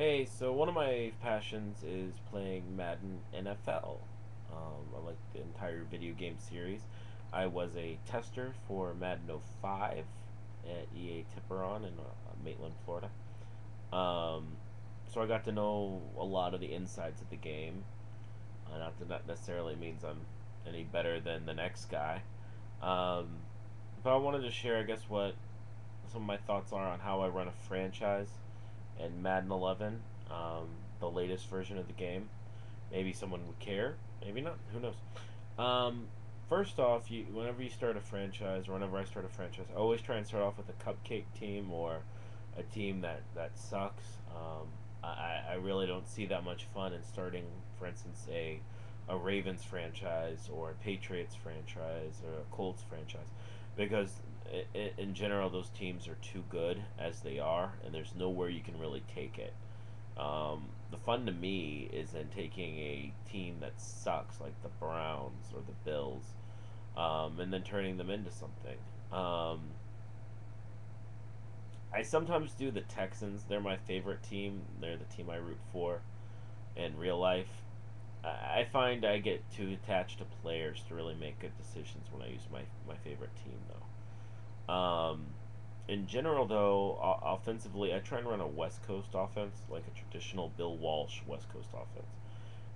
Hey, so one of my passions is playing Madden NFL. I like the entire video game series. I was a tester for Madden 05 at EA Tipperon in Maitland, Florida. Um, so I got to know a lot of the insides of the game. Not that that necessarily means I'm any better than the next guy. Um, but I wanted to share, I guess, what some of my thoughts are on how I run a franchise in Madden 11, the latest version of the game. Maybe someone would care, maybe not. Who knows? Um, First off, whenever you start a franchise, or whenever I start a franchise, I always try and start off with a cupcake team or a team that sucks. I really don't see that much fun in starting, for instance, a Ravens franchise or a Patriots franchise or a Colts franchise, because in general those teams are too good as they are, and there's nowhere you can really take it. The fun to me is in taking a team that sucks, like the Browns or the Bills, and then turning them into something. Um, I sometimes do the Texans. They're my favorite team. They're the team I root for in real life. I find I get too attached to players to really make good decisions when I use my favorite team, though. In general, though, offensively, I try and run a West Coast offense, like a traditional Bill Walsh West Coast offense.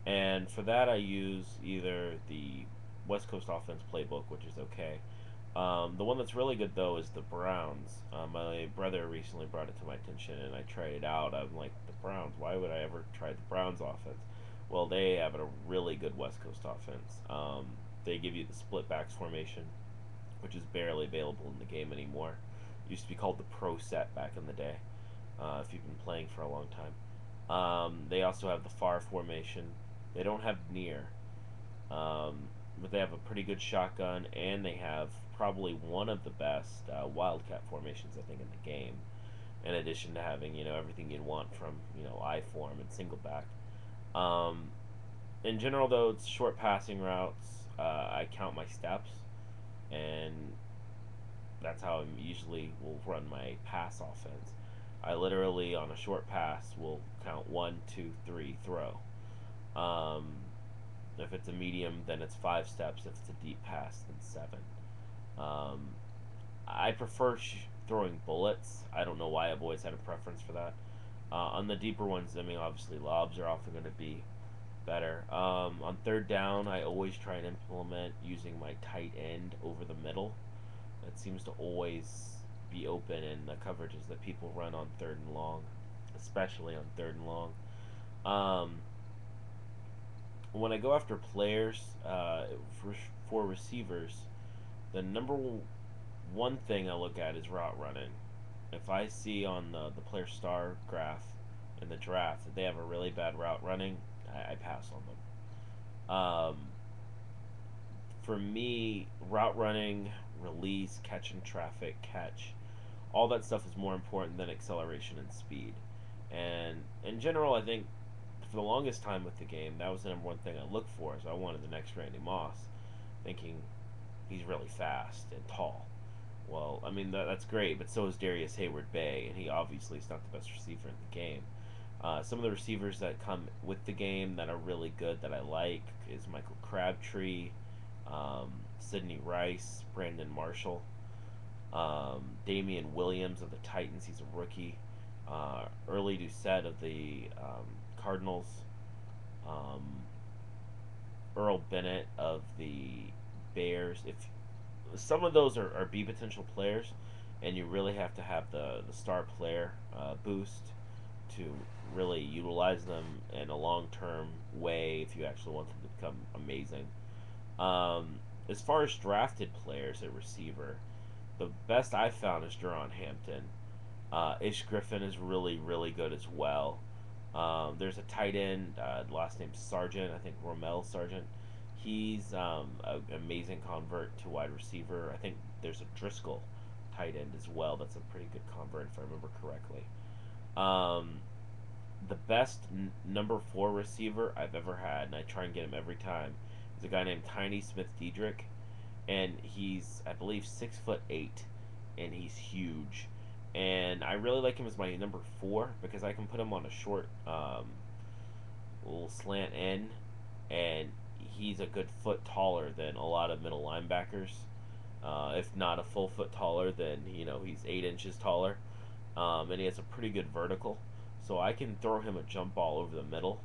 And for that, I use either the West Coast offense playbook, which is okay. The one that's really good, though, is the Browns. My brother recently brought it to my attention, and I tried it out. I'm like, the Browns, why would I ever try the Browns offense? Well, they have a really good West Coast offense. They give you the split backs formation, which is barely available in the game anymore. It used to be called the Pro Set back in the day, if you've been playing for a long time. They also have the far formation. They don't have near, um, but they have a pretty good shotgun, and they have probably one of the best wildcat formations I think in the game. In addition to having everything you'd want from I form and single back. Um, in general, though, it's short passing routes. I count my steps, and that's how I usually will run my pass offense. I literally on a short pass will count one, two, three, throw. Um, if it's a medium, then it's 5 steps. If it's a deep pass, then 7. Um, I prefer throwing bullets. I don't know why I've always had a preference for that. On the deeper ones, I mean, obviously lobs are often going to be better. On third down, I always try and implement using my tight end over the middle. That seems to always be open in the coverages that people run on third and long, especially on third and long. Um, when I go after players for receivers, the number one thing I look at is route running. If I see on the player star graph in the draft that they have a really bad route running, I pass on them. For me, route running, release, catching traffic, catch, all that stuff is more important than acceleration and speed. And in general, I think for the longest time with the game, that was the number one thing I looked for. So I wanted the next Randy Moss, thinking he's really fast and tall. Well, I mean that's great, but so is Darius Hayward Bay, and he obviously is not the best receiver in the game. Some of the receivers that come with the game that are really good that I like is Michael Crabtree, Sidney Rice, Brandon Marshall, Damian Williams of the Titans. He's a rookie. Early Doucette of the Cardinals. Um, Earl Bennett of the Bears. If some of those are B potential players, and you really have to have the star player boost to really utilize them in a long term way if you actually want them to become amazing. As far as drafted players at receiver, the best I've found is Jaron Hampton. Ish Griffin is really, really good as well. There's a tight end, last name Sargent, I think Romel Sargent. He's an amazing convert to wide receiver. I think there's a Driscoll tight end as well. That's a pretty good convert if I remember correctly. Um, the best number 4 receiver I've ever had, and I try and get him every time, is a guy named Tiny Smith Diedrich, and he's I believe 6'8", and he's huge. and I really like him as my number 4 because I can put him on a short little slant end, and he's a good foot taller than a lot of middle linebackers. If not a full foot taller, then he's 8 inches taller, and he has a pretty good vertical. So I can throw him a jump ball over the middle,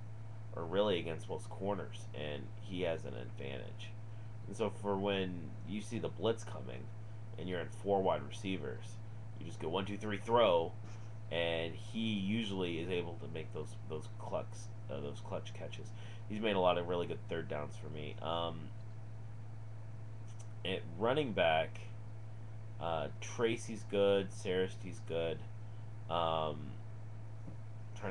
or really against most corners, and he has an advantage. And so for when you see the blitz coming, and you're in 4 wide receivers, you just go 1, 2, 3, throw, and he usually is able to make those clutch catches. He's made a lot of really good third downs for me. At running back, Tracy's good, Sarasty's good. Trying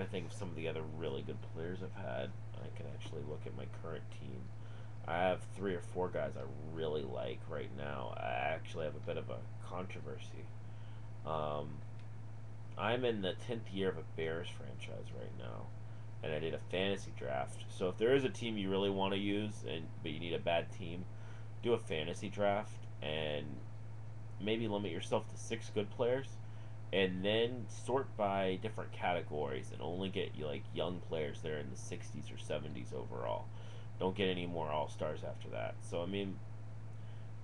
to think of some of the other really good players I've had. I can actually look at my current team. I have 3 or 4 guys I really like right now. I actually have a bit of a controversy. Um, I'm in the 10th year of a Bears franchise right now, and I did a fantasy draft. So if there is a team you really want to use, but you need a bad team, do a fantasy draft and maybe limit yourself to 6 good players, and then sort by different categories and only get like young players that are in the 60s or 70s overall. Don't get any more all stars after that. So I mean,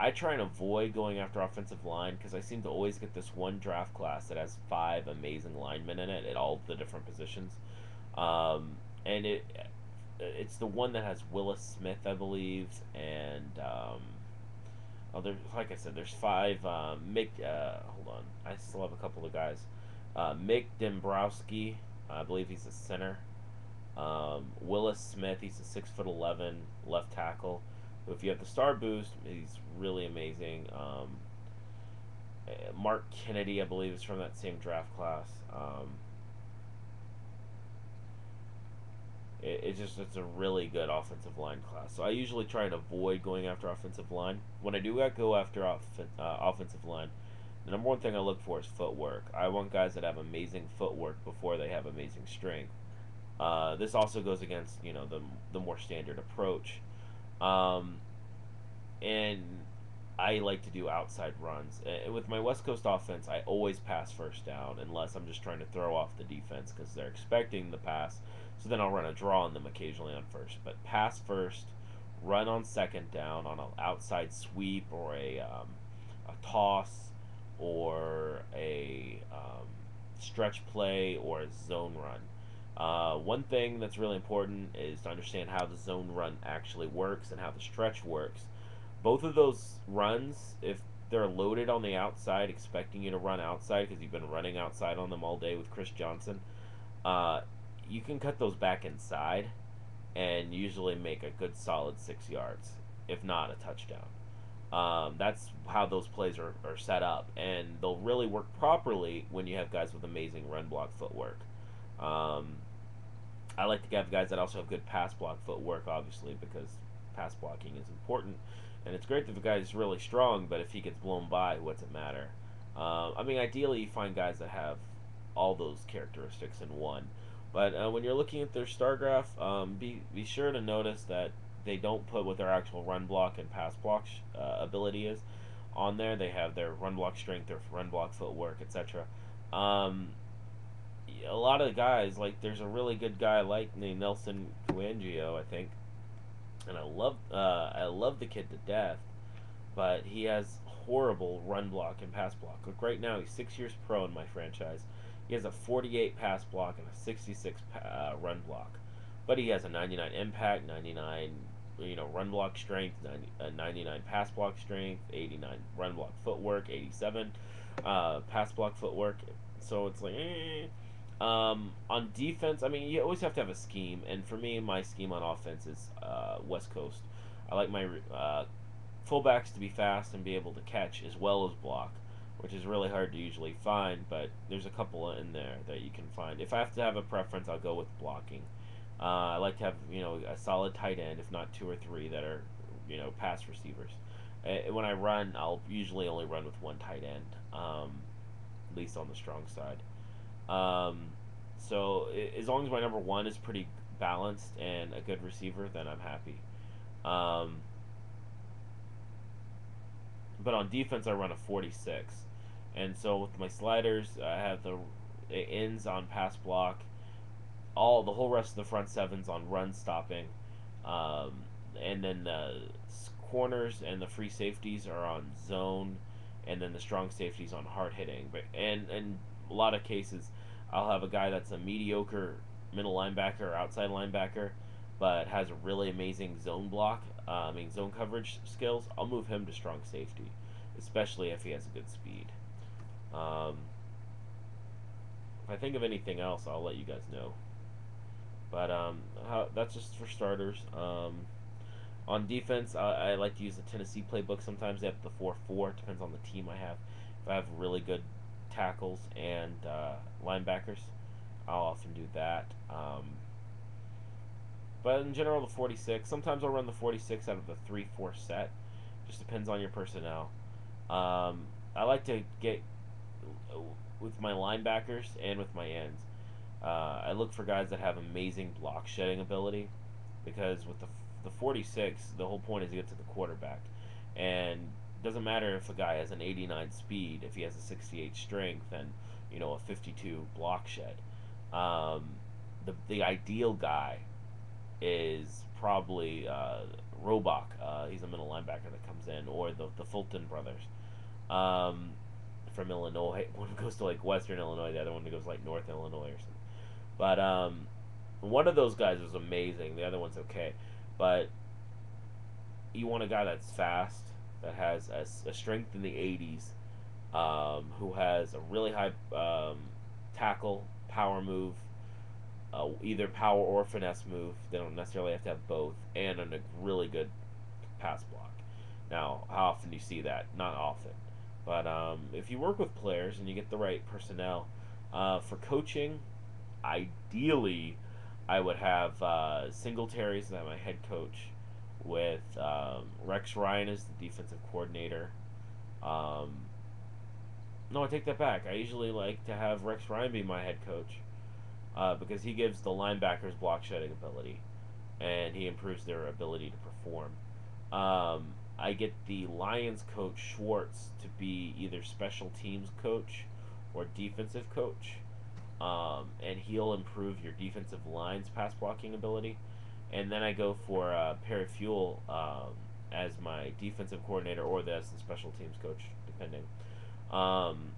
I try and avoid going after offensive line because I seem to always get this one draft class that has 5 amazing linemen in it at all the different positions, and it's the one that has Willis Smith, I believe, and there's, like I said, there's 5. Mick, hold on, I still have a couple of guys. Mick Dombrowski, I believe he's a center. Willis Smith, he's a 6'11" left tackle. If you have the star boost, he's really amazing. Mark Kennedy, I believe, is from that same draft class. It's a really good offensive line class. So I usually try and avoid going after offensive line. When I do go after offensive line, the number one thing I look for is footwork. I want guys that have amazing footwork before they have amazing strength. This also goes against the more standard approach. Um, and I like to do outside runs. With my West Coast offense, I always pass first down unless I'm just trying to throw off the defense because they're expecting the pass. So then I'll run a draw on them occasionally on first. But pass first, run on second down on an outside sweep or a toss or a stretch play or a zone run. One thing that's really important is to understand how the zone run actually works and how the stretch works. Both of those runs, if they're loaded on the outside, expecting you to run outside because you've been running outside on them all day with Chris Johnson, you can cut those back inside and usually make a good solid 6 yards, if not a touchdown. That's how those plays are set up, and they'll really work properly when you have guys with amazing run block footwork. I like to have guys that also have good pass block footwork, obviously, because pass blocking is important. And it's great if a guy's really strong, but if he gets blown by, what's it matter? I mean, ideally, you find guys that have all those characteristics in one. But when you're looking at their star graph, be sure to notice that they don't put what their actual run block and pass block ability is on there. They have their run block strength, their run block footwork, etc. A lot of the guys, like there's a really good guy like named Nelson Cuangio, I think, and I love the kid to death, but he has horrible run block and pass block. Like right now, he's 6 years pro in my franchise. He has a 48 pass block and a 66 run block, but he has a 99 impact, 99 run block strength, 99 pass block strength, 89 run block footwork, 87 pass block footwork. So it's like, on defense, I mean, you always have to have a scheme, and for me, my scheme on offense is West Coast. I like my fullbacks to be fast and be able to catch as well as block, which is really hard to usually find, but there's a couple in there that you can find. If I have to have a preference, I'll go with blocking. I like to have a solid tight end, if not 2 or 3 that are pass receivers. When I run, I'll usually only run with one tight end, at least on the strong side. So as long as my number 1 is pretty balanced and a good receiver, then I'm happy. But on defense, I run a 46, And so with my sliders, I have the ends on pass block, all the whole rest of the front sevens on run stopping, um, and then the corners and the free safeties are on zone, and then the strong safeties on hard hitting. But and a lot of cases, I'll have a guy that's a mediocre middle linebacker or outside linebacker, but has a really amazing zone block. Zone coverage skills. I'll move him to strong safety, especially if he has a good speed. Um, if I think of anything else, I'll let you guys know. But that's just for starters. On defense, I like to use the Tennessee playbook. Sometimes they have the 4-4. Depends on the team I have. If I have really good tackles and linebackers, I'll often do that. But in general, the 46. Sometimes I'll run the 46 out of the 3-4 set. Just depends on your personnel. I like to get with my linebackers and with my ends. I look for guys that have amazing block shedding ability, because with the 46, the whole point is to get to the quarterback, and it doesn't matter if a guy has an 89 speed, if he has a 68 strength and a 52 block shed. Um, the ideal guy is probably Roback. He's a middle linebacker that comes in, or the Fulton brothers. Um, from Illinois. One goes to like Western Illinois, the other one goes like North Illinois or something. But one of those guys is amazing. The other one's okay. But you want a guy that's fast, that has a strength in the 80s, who has a really high tackle, power move, either power or finesse move. They don't necessarily have to have both, and a really good pass block. Now, how often do you see that? Not often. But if you work with players and you get the right personnel, for coaching, ideally, I would have Singletary's as my head coach, with Rex Ryan as the defensive coordinator. Um, no, I take that back. I usually like to have Rex Ryan be my head coach, because he gives the linebackers block shedding ability, and he improves their ability to perform. I get the Lions coach Schwartz to be either special teams coach or defensive coach, and he'll improve your defensive line's pass blocking ability. And then I go for Perry Fuel as my defensive coordinator, or as the special teams coach, depending, um,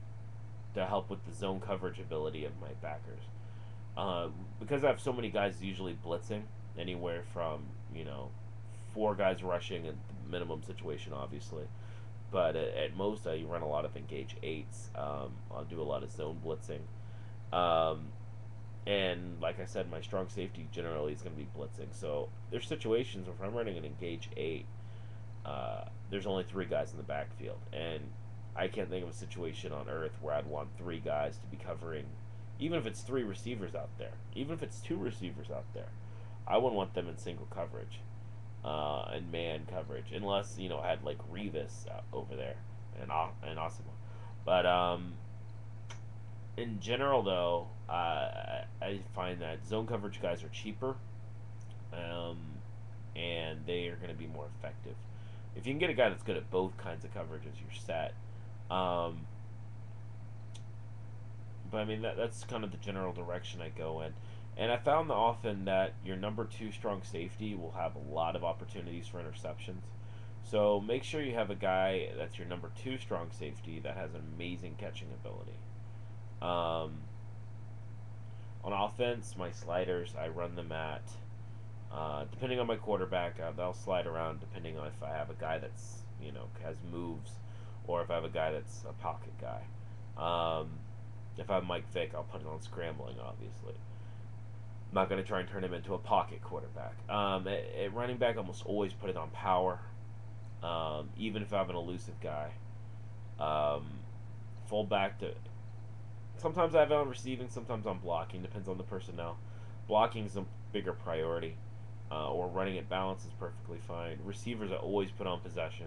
to help with the zone coverage ability of my backers. Because I have so many guys usually blitzing, anywhere from 4 guys rushing in the minimum situation, obviously. But at most, I run a lot of engage 8s. I'll do a lot of zone blitzing. Um, and like I said, my strong safety generally is going to be blitzing. So there's situations where if I'm running an engage 8, there's only 3 guys in the backfield. And I can't think of a situation on earth where I'd want 3 guys to be covering, even if it's 3 receivers out there, even if it's 2 receivers out there. I wouldn't want them in single coverage. And man coverage, unless I had like Revis over there and Osama. But in general, though, I find that zone coverage guys are cheaper, and they are going to be more effective. If you can get a guy that's good at both kinds of coverages, you're set. But I mean that's kind of the general direction I go in. And I found often that your number 2 strong safety will have a lot of opportunities for interceptions. So make sure you have a guy that's your number 2 strong safety that has amazing catching ability. On offense, my sliders, I run them at, depending on my quarterback, they'll slide around depending on if I have a guy that's, has moves, or if I have a guy that's a pocket guy. If I have Mike Vick, I'll put it on scrambling, obviously. I'm not going to try and turn him into a pocket quarterback. At running back, I almost always put it on power, even if I have an elusive guy. Fullback to. Sometimes I have it on receiving, sometimes on blocking. Depends on the personnel. Blocking is a bigger priority, or running at balance is perfectly fine. Receivers I always put on possession.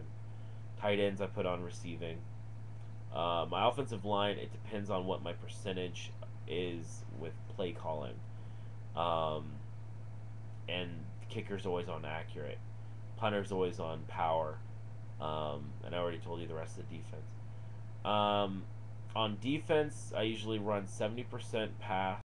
Tight ends I put on receiving. My offensive line, it depends on what my percentage is with play calling. And kicker's always on accurate. Punter's always on power. And I already told you the rest of the defense. On defense, I usually run 70% pass,